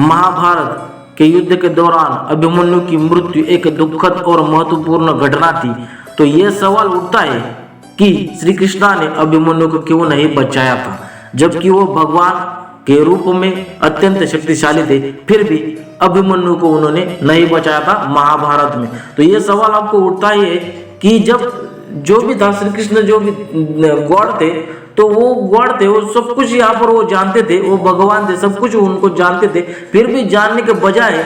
महाभारत के युद्ध के दौरान अभिमन्यु की मृत्यु एक दुखद और महत्वपूर्ण घटना थी, तो यह सवाल उठता है कि श्री कृष्णा ने अभिमन्यु को क्यों नहीं बचाया था, जबकि वो भगवान के रूप में अत्यंत शक्तिशाली थे, फिर भी अभिमन्यु को उन्होंने नहीं बचाया था महाभारत में। तो ये सवाल आपको उठता ही है कि जब जो भी था श्री कृष्ण, जो भी गॉड थे, तो वो गॉड थे, वो सब कुछ यहाँ पर वो जानते थे, वो भगवान थे, सब कुछ उनको जानते थे, फिर भी जानने के बजाय,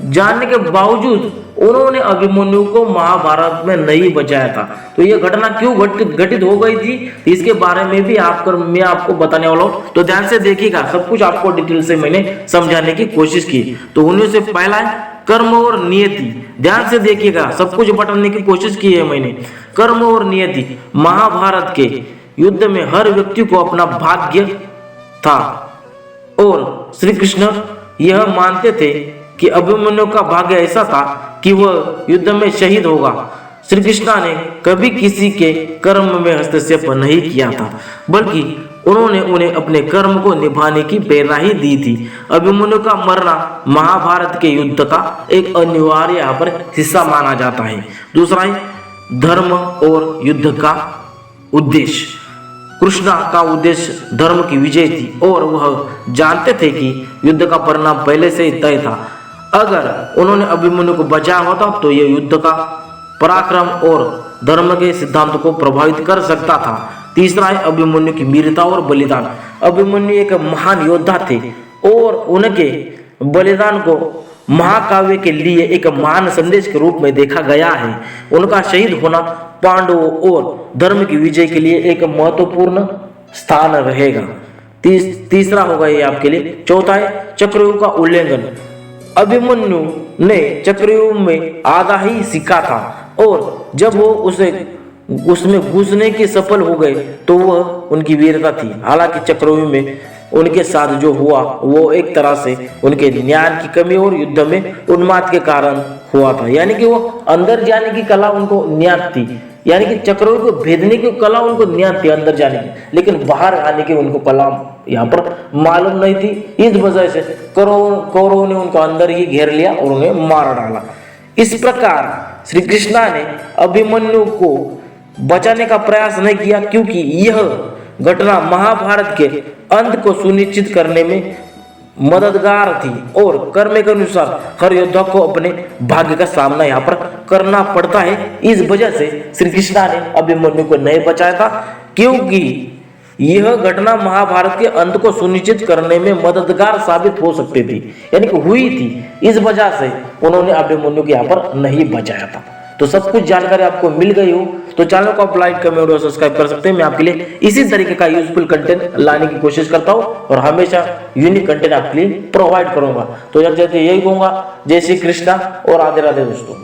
जानने के बावजूद उन्होंने अभिमन्यु को महाभारत में नहीं बचाया था। तो ये घटना क्यों घटित हो गई थी, इसके बारे में भी मैं आपको बताने वाला हूँ। तो ध्यान से देखिएगा, सब कुछ आपको डिटेल से मैंने समझाने की कोशिश की। तो उन्हीं से पहला है कर्म और नियति। ध्यान से देखिएगा, सब कुछ बताने की कोशिश की है मैंने। कर्म और नियति, महाभारत के युद्ध में हर व्यक्ति को अपना भाग्य था और श्री कृष्ण यह मानते थे कि अभिमन्यु का भाग्य ऐसा था कि वह युद्ध में शहीद होगा। श्री कृष्णा ने कभी किसी के कर्म में हस्तक्षेप नहीं किया था, बल्कि उन्होंने उन्हें अपने कर्म को निभाने की प्रेरणा ही दी थी। अभिमन्यु का मरना महाभारत के युद्ध का एक अनिवार्य यहाँ पर हिस्सा माना जाता है। दूसरा है धर्म और युद्ध का उद्देश्य। कृष्णा का उद्देश्य धर्म की विजय थी और वह जानते थे कि युद्ध का परिणाम पहले से ही तय था। अगर उन्होंने अभिमन्यु को बचाया होता तो यह युद्ध का पराक्रम और धर्म के सिद्धांत को प्रभावित कर सकता था। तीसरा है अभिमन्यु की वीरता और बलिदान। अभिमन्यु एक महान योद्धा थे और उनके बलिदान को महाकाव्य के लिए एक महान संदेश के रूप में देखा गया है। उनका शहीद होना पांडवों और धर्म की विजय के लिए एक महत्वपूर्ण स्थान रहेगा। तीसरा होगा ये आपके लिए। चौथा है चक्रव्यूह का उल्लंघन। अभिमन्यु ने चक्रव्यूह में आधा ही सीखा था और जब वो उसमें घुसने के सफल हो गए तो वह उनकी वीरता थी। हालांकि चक्रव्यूह में उनके साथ जो हुआ वो एक तरह से उनके ज्ञान की कमी और युद्ध में उन्माद के कारण हुआ था, यानी कि वो अंदर जाने की कला उनको ज्ञात थी, यानी कि चक्रव्यूह को भेदने की कला उनको ज्ञात थी अंदर जाने की, लेकिन बाहर आने की उनको कला यहाँ पर मालूम नहीं थी। इस वजह से कौरवों ने उनको अंदर ही घेर लिया और उन्हें मार डाला। इस प्रकार श्री कृष्णा ने अभिमन्यु को बचाने का प्रयास नहीं किया, क्योंकि यह घटना महाभारत के अंत को सुनिश्चित करने में मददगार थी और कर्म के अनुसार हर योद्धा को अपने भाग्य का सामना यहाँ पर करना पड़ता है। इस वजह से श्री कृष्णा ने अभिमन्यु को नहीं बचाया था, क्योंकि यह घटना महाभारत के अंत को सुनिश्चित करने में मददगार साबित हो सकती थी, यानी कि हुई थी। इस वजह से उन्होंने अभिमन्यु को यहाँ पर नहीं बचाया था। तो सब कुछ जानकारी आपको मिल गई हो तो चैनल को आप लाइक, कमेंट और सब्सक्राइब कर सकते हैं। मैं आपके लिए इसी तरीके का यूजफुल कंटेंट लाने की कोशिश करता हूं और हमेशा यूनिक कंटेंट आपके लिए प्रोवाइड करूंगा। तो जब यही कहूंगा, जय श्री कृष्णा और राधे राधे दोस्तों।